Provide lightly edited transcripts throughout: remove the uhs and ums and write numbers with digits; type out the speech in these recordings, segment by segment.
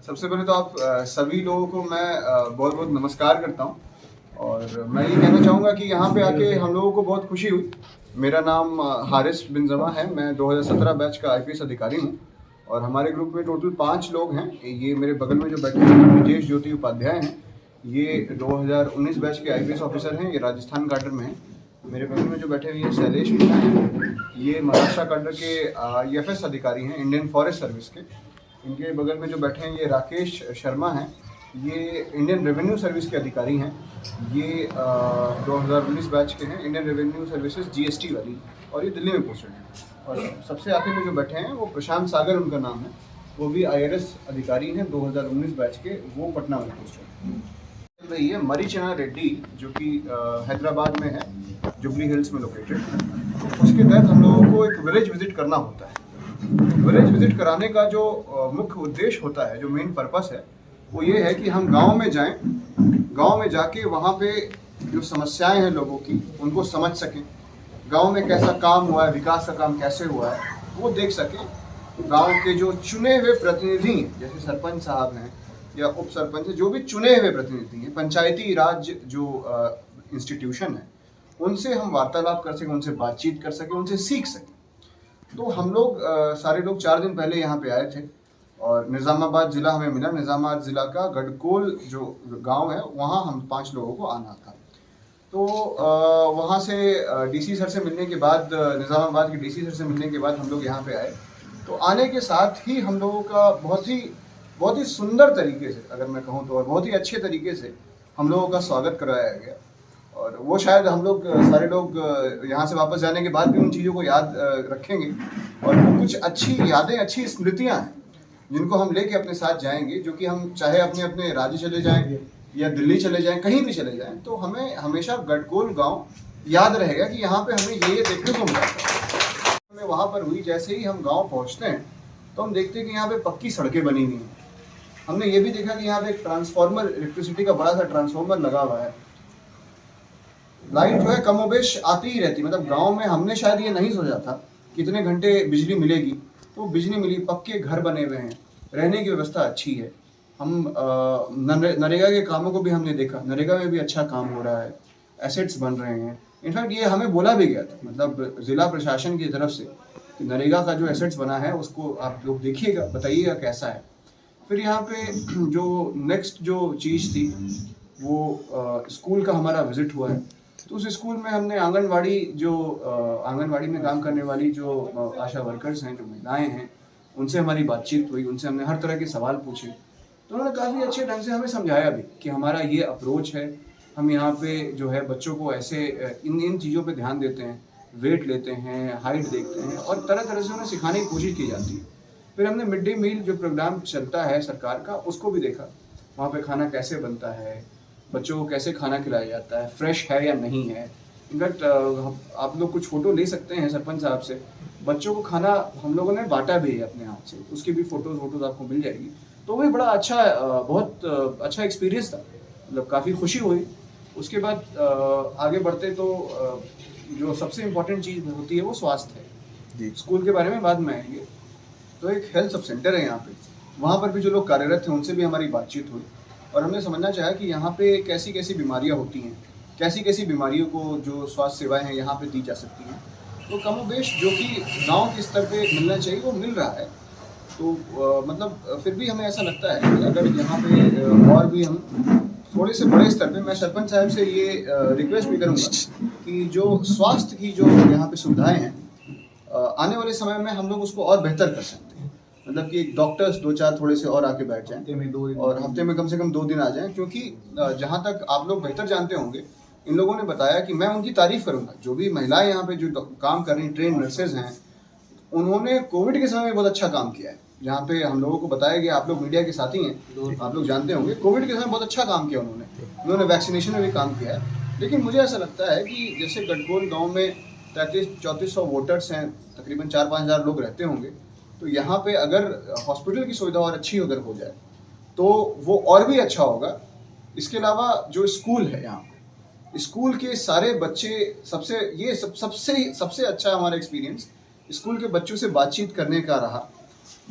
सबसे पहले तो आप सभी लोगों को मैं बहुत बहुत नमस्कार करता हूँ। और मैं ये कहना चाहूँगा कि यहाँ पे आके हम लोगों को बहुत खुशी हुई। मेरा नाम हारिस बिन जमा है। मैं 2017 बैच का आईपीएस अधिकारी हूँ और हमारे ग्रुप में टोटल 5 लोग हैं। ये मेरे बगल में जो बैठे हैं ब्रिजेश ज्योति उपाध्याय हैं, ये 2019 बैच के आईपीएस ऑफिसर हैं, ये राजस्थान काडर में हैं। मेरे बगल में जो बैठे हुए हैं शैलेश मीणा हैं, ये महाराष्ट्र काडर के ईएफएस अधिकारी हैं, इंडियन फॉरेस्ट सर्विस के। इनके बगल में जो बैठे हैं ये राकेश शर्मा हैं, ये इंडियन रेवेन्यू सर्विस के अधिकारी हैं। ये 2019 बैच के हैं, इंडियन रेवेन्यू सर्विसेज जीएसटी वाली, और ये दिल्ली में पोस्टेड हैं। और सबसे आखिर में जो बैठे हैं वो प्रशांत सागर उनका नाम है, वो भी आईआरएस अधिकारी हैं 2019 बैच के, वो पटना में पोस्टेड हैं। चल रही है मरी चना रेड्डी, जो कि हैदराबाद में है, जुबली हिल्स में लोकेटेड। उसके तहत हम लोगों को एक विलेज विजिट करना होता है। विलेज विजिट कराने का जो मुख्य उद्देश्य होता है, जो मेन पर्पस है, वो ये है कि हम गांव में जाएं, गांव में जाके वहाँ पे जो समस्याएं हैं लोगों की उनको समझ सकें, गांव में कैसा काम हुआ है, विकास का काम कैसे हुआ है वो देख सकें। गांव के जो चुने हुए प्रतिनिधि हैं, जैसे सरपंच साहब हैं या उप सरपंच हैं, जो भी चुने हुए प्रतिनिधि हैं, पंचायती राज जो इंस्टीट्यूशन है, उनसे हम वार्तालाप कर सकें, उनसे बातचीत कर सकें, उनसे सीख सकें। तो हम लोग सारे लोग 4 दिन पहले यहाँ पे आए थे और निज़ामाबाद ज़िला हमें मिला। निज़ामाबाद ज़िला का गढ़कोल जो गांव है, वहाँ हम 5 लोगों को आना था। तो वहाँ से डीसी सर से मिलने के बाद, निज़ामाबाद के डीसी सर से मिलने के बाद हम लोग यहाँ पे आए। तो आने के साथ ही हम लोगों का बहुत ही सुंदर तरीके से, अगर मैं कहूँ तो, और बहुत ही अच्छे तरीके से हम लोगों का स्वागत कराया गया। और वो शायद हम लोग सारे लोग यहाँ से वापस जाने के बाद भी उन चीज़ों को याद रखेंगे, और वो कुछ अच्छी यादें, अच्छी स्मृतियाँ हैं जिनको हम लेके अपने साथ जाएंगे। जो कि हम चाहे अपने अपने राज्य चले जाएं या दिल्ली चले जाएं, कहीं भी चले जाएं, तो हमें हमेशा गढ़कोल गांव याद रहेगा कि यहाँ पे हमें ये देखने को मिला था। हमें वहाँ पर हुई, जैसे ही हम गाँव पहुँचते हैं तो हम देखते हैं कि यहाँ पे पक्की सड़कें बनी हुई हैं। हमने ये भी देखा कि यहाँ पे एक ट्रांसफार्मर, इलेक्ट्रिसिटी का बड़ा सा ट्रांसफार्मर लगा हुआ है। लाइट जो है कमोबेश आती ही रहती, मतलब गांव में हमने शायद ये नहीं सोचा था कितने घंटे बिजली मिलेगी, तो बिजली मिली। पक्के घर बने हुए हैं, रहने की व्यवस्था अच्छी है। हम नरेगा के कामों को भी हमने देखा, नरेगा में भी अच्छा काम हो रहा है, एसेट्स बन रहे हैं। इनफैक्ट ये हमें बोला भी गया था, मतलब जिला प्रशासन की तरफ से, कि नरेगा का जो एसेट्स बना है उसको आप लोग देखिएगा, बताइएगा कैसा है। फिर यहाँ पे जो नेक्स्ट जो चीज़ थी वो स्कूल का हमारा विजिट हुआ है। तो उस स्कूल में हमने आंगनवाड़ी में काम करने वाली जो आशा वर्कर्स हैं, जो महिलाएं हैं, उनसे हमारी बातचीत हुई। उनसे हमने हर तरह के सवाल पूछे, तो उन्होंने काफ़ी अच्छे ढंग से हमें समझाया भी कि हमारा ये अप्रोच है। हम यहाँ पे जो है बच्चों को ऐसे इन चीज़ों पे ध्यान देते हैं, वेट लेते हैं, हाइट देखते हैं, और तरह तरह से उन्हें सिखाने की कोशिश की जाती है। फिर हमने मिड डे मील जो प्रोग्राम चलता है सरकार का, उसको भी देखा। वहाँ पे खाना कैसे बनता है, बच्चों को कैसे खाना खिलाया जाता है, फ्रेश है या नहीं है। इनफैक्ट आप लोग कुछ फ़ोटो ले सकते हैं सरपंच साहब से। बच्चों को खाना हम लोगों ने बांटा भी है अपने हाथ से, उसकी भी फ़ोटोज़ आपको मिल जाएगी। तो वो भी बड़ा अच्छा, बहुत अच्छा एक्सपीरियंस था, मतलब काफ़ी खुशी हुई। उसके बाद आगे बढ़ते तो जो सबसे इम्पोर्टेंट चीज़ होती है वो स्वास्थ्य है जी। स्कूल के बारे में बाद में आएंगे। तो एक हेल्थ सब सेंटर है यहाँ पे, वहाँ पर भी जो लोग कार्यरत हैं उनसे भी हमारी बातचीत हुई, और हमने समझना चाहा कि यहाँ पे कैसी कैसी बीमारियाँ होती हैं, कैसी कैसी बीमारियों को जो स्वास्थ्य सेवाएं हैं यहाँ पे दी जा सकती हैं। तो कमोबेश जो कि गांव के स्तर पे मिलना चाहिए वो मिल रहा है। तो मतलब फिर भी हमें ऐसा लगता है कि अगर यहाँ पे और भी हम थोड़े से बड़े स्तर पे, मैं सरपंच साहब से ये रिक्वेस्ट भी करूँगा कि जो स्वास्थ्य की जो यहाँ पे सुविधाएँ हैं, आने वाले समय में हम लोग उसको और बेहतर कर सकते हैं। मतलब कि डॉक्टर्स 2-4 थोड़े से और आके बैठ जाएं, हफ्ते में कम से कम 2 दिन आ जाएं। क्योंकि जहाँ तक आप लोग बेहतर जानते होंगे, इन लोगों ने बताया कि मैं उनकी तारीफ करूँगा, जो भी महिलाएं यहाँ पे जो काम कर रही, ट्रेन नर्सेज हैं, उन्होंने कोविड के समय में बहुत अच्छा काम किया है। जहाँ पे हम लोगों को बताया गया, आप लोग मीडिया के साथी हैं, आप लोग जानते होंगे, कोविड के समय बहुत अच्छा काम किया उन्होंने वैक्सीनेशन में भी काम किया है। लेकिन मुझे ऐसा लगता है कि जैसे गढ़कोल गाँव में 3300-3400 वोटर्स हैं, तकरीबन 4-5 हज़ार लोग रहते होंगे। तो यहाँ पे अगर हॉस्पिटल की सुविधा और अच्छी अगर हो जाए तो वो और भी अच्छा होगा। इसके अलावा जो स्कूल है, यहाँ पे स्कूल के सारे बच्चे, सबसे अच्छा हमारा एक्सपीरियंस स्कूल के बच्चों से बातचीत करने का रहा।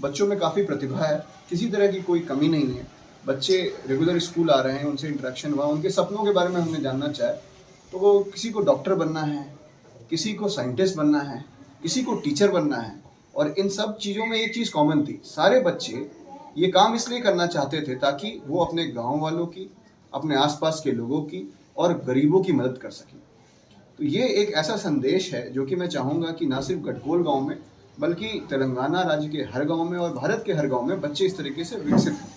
बच्चों में काफ़ी प्रतिभा है, किसी तरह की कोई कमी नहीं है। बच्चे रेगुलर स्कूल आ रहे हैं, उनसे इंटरेक्शन हुआ, उनके सपनों के बारे में हमने जानना चाहा, तो वो किसी को डॉक्टर बनना है, किसी को साइंटिस्ट बनना है, किसी को टीचर बनना है। और इन सब चीज़ों में एक चीज़ कॉमन थी, सारे बच्चे ये काम इसलिए करना चाहते थे ताकि वो अपने गाँव वालों की, अपने आसपास के लोगों की और गरीबों की मदद कर सकें। तो ये एक ऐसा संदेश है जो कि मैं चाहूँगा कि ना सिर्फ गठकोल गाँव में, बल्कि तेलंगाना राज्य के हर गाँव में और भारत के हर गाँव में बच्चे इस तरीके से विकसित हों।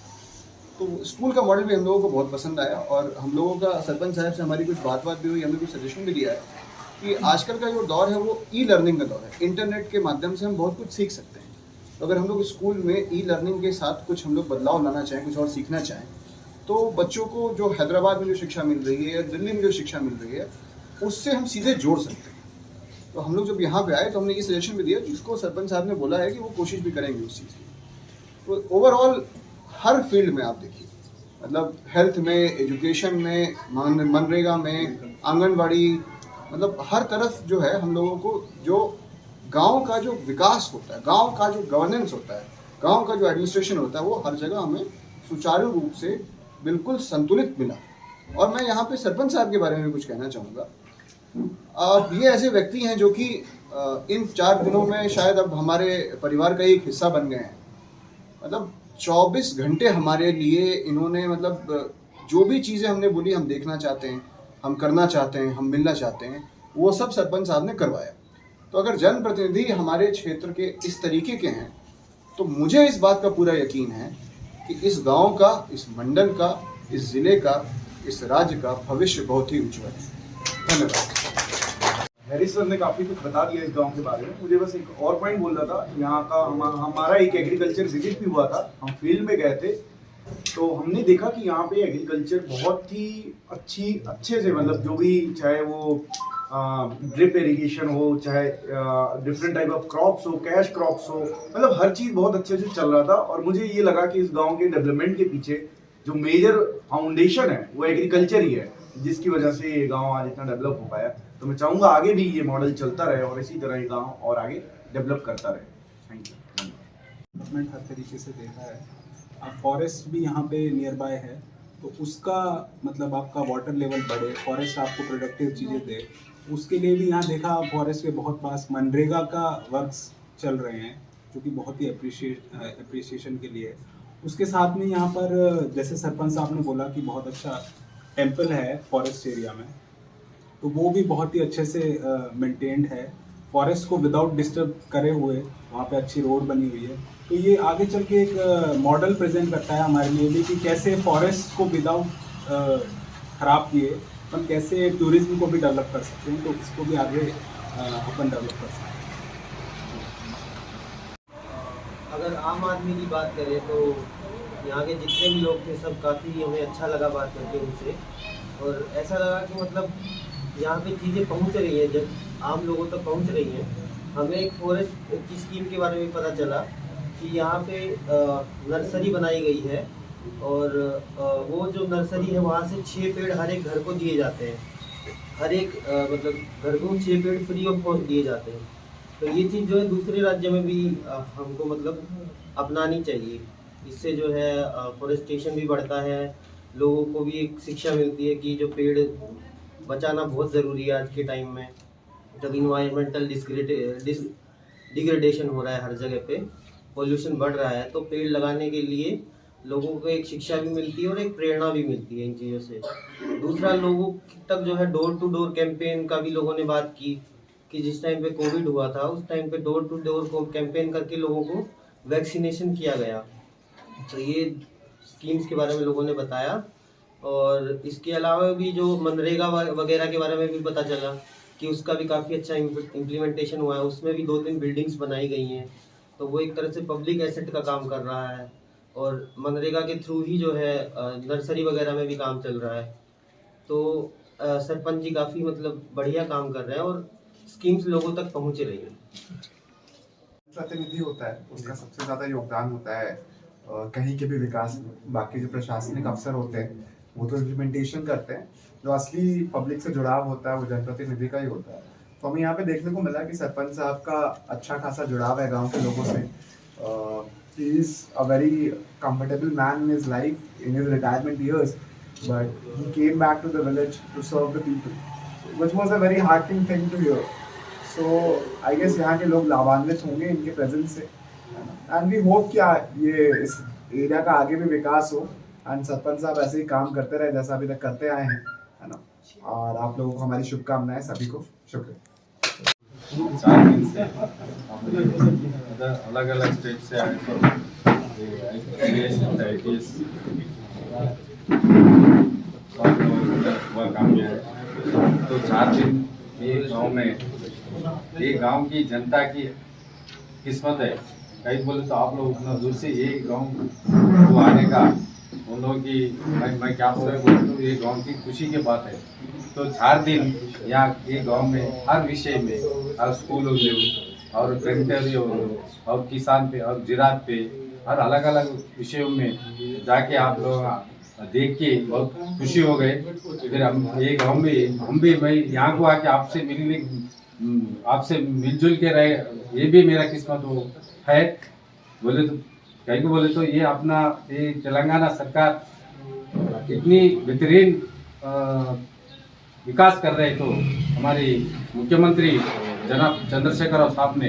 तो स्कूल का मॉडल भी हम लोगों को बहुत पसंद आया और हम लोगों का सरपंच साहब से हमारी कुछ बात भी हुई, हमने कुछ सजेशन भी दिया है कि आजकल का जो दौर है वो ई लर्निंग का दौर है। इंटरनेट के माध्यम से हम बहुत कुछ सीख सकते हैं। तो अगर हम लोग स्कूल में ई लर्निंग के साथ कुछ हम लोग बदलाव लाना चाहें, कुछ और सीखना चाहें, तो बच्चों को जो हैदराबाद में जो शिक्षा मिल रही है या दिल्ली में जो शिक्षा मिल रही है, उससे हम सीधे जोड़ सकते हैं। तो हम लोग जब यहाँ पे आए तो हमने ये सजेशन भी दिया, जिसको सरपंच साहब ने बोला है कि वो कोशिश भी करेंगे उस चीज़ की। तो ओवरऑल हर फील्ड में आप देखिए, मतलब हेल्थ में, एजुकेशन में, मनरेगा में, आंगनवाड़ी, मतलब हर तरफ जो है हम लोगों को जो गांव का जो विकास होता है, गांव का जो गवर्नेंस होता है, गांव का जो एडमिनिस्ट्रेशन होता है, वो हर जगह हमें सुचारू रूप से बिल्कुल संतुलित मिला। और मैं यहाँ पे सरपंच साहब के बारे में कुछ कहना चाहूँगा। ये ऐसे व्यक्ति हैं जो कि इन 4 दिनों में शायद अब हमारे परिवार का एक हिस्सा बन गए हैं। मतलब 24 घंटे हमारे लिए इन्होंने, मतलब जो भी चीज़ें हमने बोली हम देखना चाहते हैं, हम करना चाहते हैं, हम मिलना चाहते हैं, वो सब सरपंच साहब ने करवाया। तो अगर जनप्रतिनिधि हमारे क्षेत्र के इस तरीके के हैं, तो मुझे इस बात का पूरा यकीन है कि इस गांव का, इस मंडल का, इस ज़िले का, इस राज्य का भविष्य बहुत ही उज्जवल है। धन्यवाद। हैरिस सर ने काफ़ी कुछ बता दिया इस गांव के बारे में। मुझे बस एक और पॉइंट बोलना था। यहाँ का हमारा एक एग्रीकल्चर विजिट भी हुआ था, हम फील्ड में गए थे, तो हमने देखा कि यहाँ पे एग्रीकल्चर बहुत ही अच्छे से, मतलब जो भी, चाहे वो ड्रिप इरिगेशन हो, चाहे डिफरेंट टाइप ऑफ क्रॉप्स हो, कैश क्रॉप्स हो, मतलब हर चीज़ बहुत अच्छे से चल रहा था। और मुझे ये लगा कि इस गाँव के डेवलपमेंट के पीछे जो मेजर फाउंडेशन है वो एग्रीकल्चर ही है, जिसकी वजह से ये गांव आज इतना डेवलप हो पाया। तो मैं चाहूँगा आगे भी ये मॉडल चलता रहे और इसी तरह ये गांव और आगे डेवलप करता रहे। Thank you. डेवलपमेंट हर तरीके से देखा है। अब फॉरेस्ट भी यहाँ पे नियर बाय है, तो उसका मतलब आपका वाटर लेवल बढ़े, फॉरेस्ट आपको प्रोडक्टिव चीज़ें दे, उसके लिए भी यहाँ देखा फॉरेस्ट के बहुत पास मनरेगा का वर्क्स चल रहे हैं, जो कि बहुत ही अप्रिसिएशन के लिए। उसके साथ में यहाँ पर जैसे सरपंच साहब ने बोला कि बहुत अच्छा टेम्पल है फॉरेस्ट एरिया में, तो वो भी बहुत ही अच्छे से मेंटेन्ड है, फॉरेस्ट को विदाउट डिस्टर्ब करे हुए वहाँ पे अच्छी रोड बनी हुई है। तो ये आगे चल के एक मॉडल प्रेजेंट करता है हमारे लिए भी कि कैसे फॉरेस्ट को विदाउट खराब किए अपन कैसे टूरिज्म को भी डेवलप कर सकते हैं, तो इसको भी आगे अपन डेवलप कर सकते हैं। अगर आम आदमी की बात करें तो यहाँ के जितने भी लोग थे सब काफ़ी हमें अच्छा लगा बात करके उनसे, और ऐसा लगा कि मतलब यहाँ पे चीज़ें पहुँच रही हैं, जब आम लोगों तक पहुँच रही हैं। हमें एक फॉरेस्ट की स्कीम के बारे में पता चला कि यहाँ पे नर्सरी बनाई गई है, और वो जो नर्सरी है वहाँ से 6 पेड़ हर एक घर को दिए जाते हैं। हर एक मतलब घर को 6 पेड़ फ्री ऑफ कॉस्ट दिए जाते हैं। तो ये चीज़ जो है दूसरे राज्य में भी हमको मतलब अपनानी चाहिए। इससे जो है फॉरेस्टेशन भी बढ़ता है, लोगों को भी एक शिक्षा मिलती है कि जो पेड़ बचाना बहुत ज़रूरी है आज के टाइम में, जब इन्वायरमेंटल डिग्रेडेशन हो रहा है, हर जगह पे पोल्यूशन बढ़ रहा है, तो पेड़ लगाने के लिए लोगों को एक शिक्षा भी मिलती है और एक प्रेरणा भी मिलती है इन चीज़ों से। दूसरा, लोगों तक जो है डोर टू डोर कैंपेन का भी लोगों ने बात की कि जिस टाइम पे कोविड हुआ था उस टाइम पे डोर टू डोर को कैंपेन करके लोगों को वैक्सीनेशन किया गया। तो ये स्कीम्स के बारे में लोगों ने बताया, और इसके अलावा भी जो मनरेगा वगैरह के बारे में भी पता चला कि उसका भी काफ़ी अच्छा इम्प्लीमेंटेशन हुआ है। उसमें भी 2-3 बिल्डिंग्स बनाई गई हैं, तो वो एक तरह से पब्लिक एसेट का काम कर रहा है, और मनरेगा के थ्रू ही जो है नर्सरी वगैरह में भी काम चल रहा है। तो सरपंच जी काफ़ी मतलब बढ़िया काम कर रहे हैं और स्कीम्स लोगों तक पहुँच रही है। प्रतिनिधि होता है उसका सबसे ज़्यादा योगदान होता है कहीं के भी विकास में। बाकी जो प्रशासनिक अफसर होते हैं वो तो इम्प्लीमेंटेशन करते हैं, जो असली पब्लिक से जुड़ाव होता है वो जनप्रतिनिधि का ही होता है। तो हमें यहाँ पे देखने को मिला कि सरपंच साहब का अच्छा खासा जुड़ाव है गांव के लोगों से। he is a very comfortable man in his life, in his retirement years, but he came back to the village to serve the people, which was a very heartening thing to hear. So I guess यहाँ के लोग लाभान्वित होंगे इनके presence से, and we hope कि ये इस एरिया का आगे भी विकास हो, एंड सरपंच साहब ऐसे ही काम करते रहे जैसा अभी तक करते आए हैं, है ना। और आप लोगों को हमारी शुभकामनाएं, सभी को शुक्रिया। 4 दिन से अलग अलग स्टेट से आए थे, हुआ काम किया है। तो 4 दिन ये गांव में, ये गांव की जनता की किस्मत है। कहीं बोले तो आप लोग उतना दूर से ये गांव को आने का, उन लोगों की मैं क्या बोल रहा हूँ, ये गांव की खुशी की बात है। तो 4 दिन यहाँ ये गांव में हर विषय में, हर स्कूल हो और पेंटर हो और किसान पे और जिरात पे, हर अलग अलग विषयों में जाके आप लोग देख के बहुत खुशी हो गए। फिर हम ये गांव में हम भी, मैं यहाँ को आके आपसे मिलने, आपसे मिलजुल के रहे, ये भी मेरा किस्मत हो है। बोले तो कहीं को बोले तो ये अपना ये तेलंगाना सरकार इतनी बेहतरीन विकास कर रहे, तो हमारी मुख्यमंत्री जनाब चंद्रशेखर राव साहब ने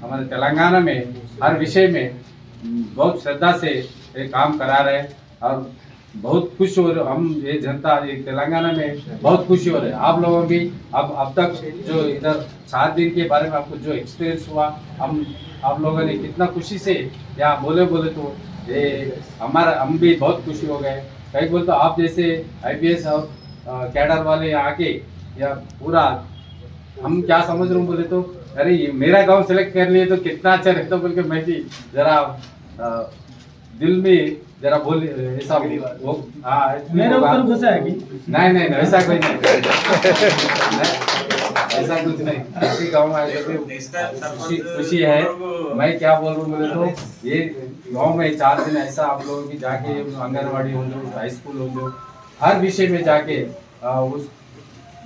हमारे तेलंगाना में हर विषय में बहुत श्रद्धा से ये काम करा रहे और बहुत खुश हो रहे। हम ये जनता ये तेलंगाना में बहुत खुशी हो रहे। आप लोगों भी अब तक जो इधर 4 दिन के बारे में आपको जो एक्सपीरियंस हुआ, हम आप लोगों ने कितना खुशी से यहाँ बोले तो ये हम भी बहुत खुशी हो गए। कहीं बोले तो आप जैसे IPS और कैडर वाले आके या पूरा हम क्या समझ रहे बोले तो अरे ये मेरा गांव सेलेक्ट कर लिए तो कितना अच्छा रहता, बोल के मैं भी जरा दिल में जरा बोल ऐसा वो मेरे ऊपर गुस्सा है कि नहीं ऐसा कोई नहीं ऐसा कुछ नहीं। ऐसी गाँव में आए तो खुशी है। मैं क्या बोल रहा हूँ बोले तो ये गाँव में 4 दिन ऐसा आप लोगों की जाके आंगनवाड़ी हो जो, हाई स्कूल हो जो, हर विषय में जाके उस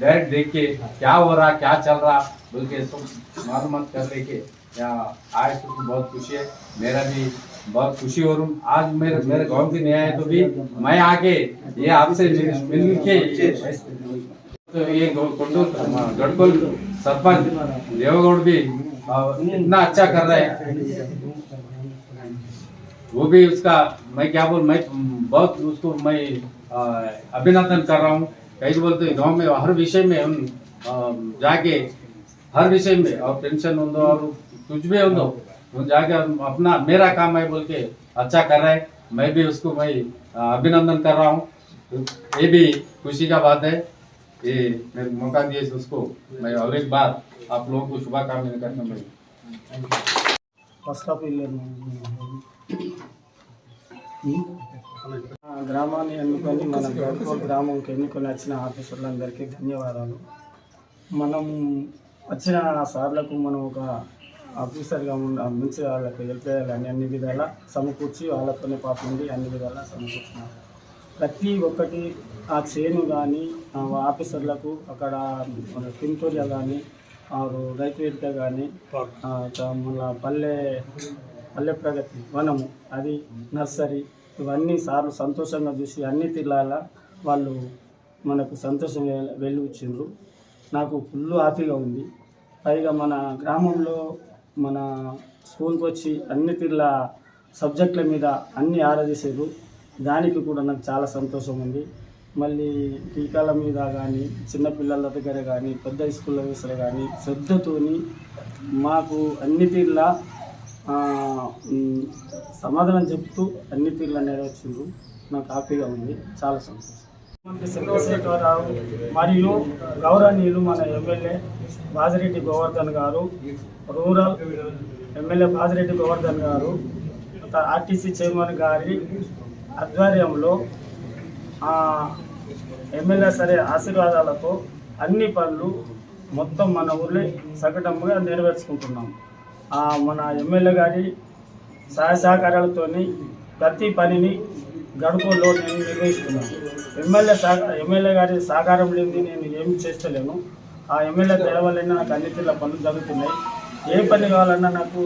डायरेक्ट देख के क्या हो रहा क्या चल रहा बोल के सब मालूमात कर लेके यहाँ आए तो बहुत खुशी है। मेरा भी बहुत खुशी हो रहा हूँ। आज मेरे गांव की नया है तो भी मैं आके ये आपसे मिल के तो ये गढ़कोल सरपंच देवगौड़ भी इतना अच्छा कर रहे हैं, वो भी उसका मैं क्या बोल, मैं बहुत उसको मैं अभिनंदन कर रहा हूँ। कई बोलते गांव में हर विषय में हम जाके हर विषय में और टेंशन हो और कुछ भी हो जाके अपना मेरा काम है बोल के अच्छा कर रहा है। मैं भी उसको मैं अभिनंदन कर रहा हूँ। तो ये भी खुशी का बात है। ये मेरे मौका दिए उसको मैं और एक बार आप लोगों को शुभकामनाएं करना मैं ఫస్ట్ ఆఫ్ గ్రామాన్ని ఎన్నుకొని మన గడ్కోల్ గ్రామంకి ఎన్నుకొని వచ్చిన ఆఫీసర్లందరికీ ధన్యవాదాలు. మనం వచ్చిన సార్లకు మనం ఒక ఆఫీసర్గా మంచి వాళ్ళకి హెల్ప్ చేయాలని అన్ని విధాలా సమకూర్చి వాళ్ళతోనే పాపం ఉండి అన్ని విధాలా సమకూర్చున్నారు. ప్రతి ఒక్కటి ఆ చేను కానీ ఆఫీసర్లకు అక్కడ కింటోరియా కానీ రైతు వేదిక కానీ మళ్ళీ పల్లె ప్రగతి వనము అది నర్సరీ ఇవన్నీ సార్లు సంతోషంగా చూసి అన్ని తీర్లాల వాళ్ళు మనకు సంతోషంగా వెళ్ళి వచ్చిండ్రు. నాకు ఫుల్ హ్యాపీగా ఉంది. పైగా మన గ్రామంలో మన స్కూల్కి వచ్చి అన్ని తీర్ల సబ్జెక్టుల మీద అన్ని ఆరాధించారు. దానికి కూడా నాకు చాలా సంతోషం ఉంది. మళ్ళీ టీకాల మీద కానీ చిన్నపిల్లల దగ్గర కానీ పెద్ద స్కూళ్ళ విషయంలో కానీ శ్రద్ధతోని మాకు అన్ని తీర్ల సమాధానం చెప్తూ అన్ని తీర్ల నెరవేర్చిండ్రు. నాకు హ్యాపీగా ఉంది, చాలా సంతోషం. చంద్రశేఖరరావు మరియు గౌరవనీయులు మన ఎమ్మెల్యే బాజిరెడ్డి గోవర్ధన్ గారు, రూరల్ ఎమ్మెల్యే బాజిరెడ్డి గోవర్ధన్ గారు, ఆర్టీసీ చైర్మన్ గారి ఆధ్వర్యంలో ఎమ్మెల్యే సరే ఆశీర్వాదాలతో అన్ని పనులు మొత్తం మన ఊళ్ళో సకటంగా నెరవేర్చుకుంటున్నాం. మన ఎమ్మెల్యే గారి సహాయ సహకారాలతో ప్రతి పనిని గడుపులో నేను నిర్వహిస్తున్నాను. ఎమ్మెల్యే గారి సహకారం లేని నేను ఏమి చేస్తలేను. ఆ ఎమ్మెల్యే దయ వల్లనే నాకు అన్ని తీర్ల పనులు జరుగుతున్నాయి. ఏ పని కావాలన్నా నాకు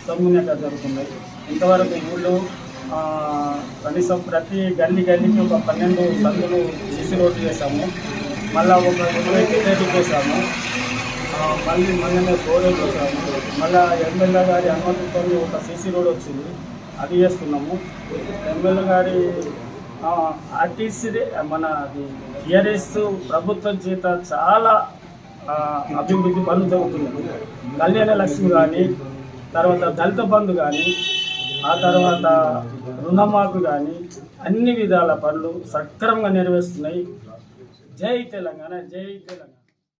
సౌమ్యంగా జరుగుతున్నాయి. ఇంతవరకు ఊళ్ళో కనీసం ప్రతి గల్లీకి ఒక 12 సందులు సీసీ రోడ్లు చేశాము. మళ్ళీ ఒక 20 టికెట్లు చేశాము. మళ్ళీ మొన్ననే బోర్డు చేశాము. మళ్ళీ ఎమ్మెల్యే గారి అనుమతితో ఒక సీసీ రోడ్ వచ్చింది, అది చేస్తున్నాము. ఎమ్మెల్యే గారి ఆర్టీసీ మన టీఆర్ఎస్ ప్రభుత్వం చేత చాలా అభివృద్ధి పనులు జరుగుతున్నాయి. కళ్యాణ లక్ష్మి కానీ, తర్వాత దళిత బంధు కానీ, ఆ తర్వాత రుణమాఫీ కానీ అన్ని విధాల పనులు సక్రమంగా నెరవేరుస్తున్నాయి. జై తెలంగాణ, జై తెలంగాణ.